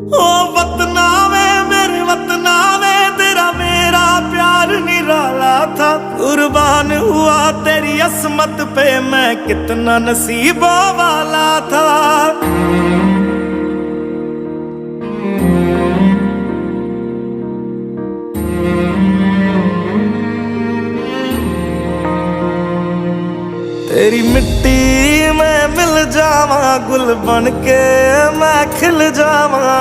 ओ वतना वे मेरे वतना वे तेरा मेरा प्यार निराला था। कुर्बान हुआ तेरी असमत पे मैं कितना नसीबों वाला था। तेरी मिट्टी में मिल जावा गुल बन के मैं खिल जावा।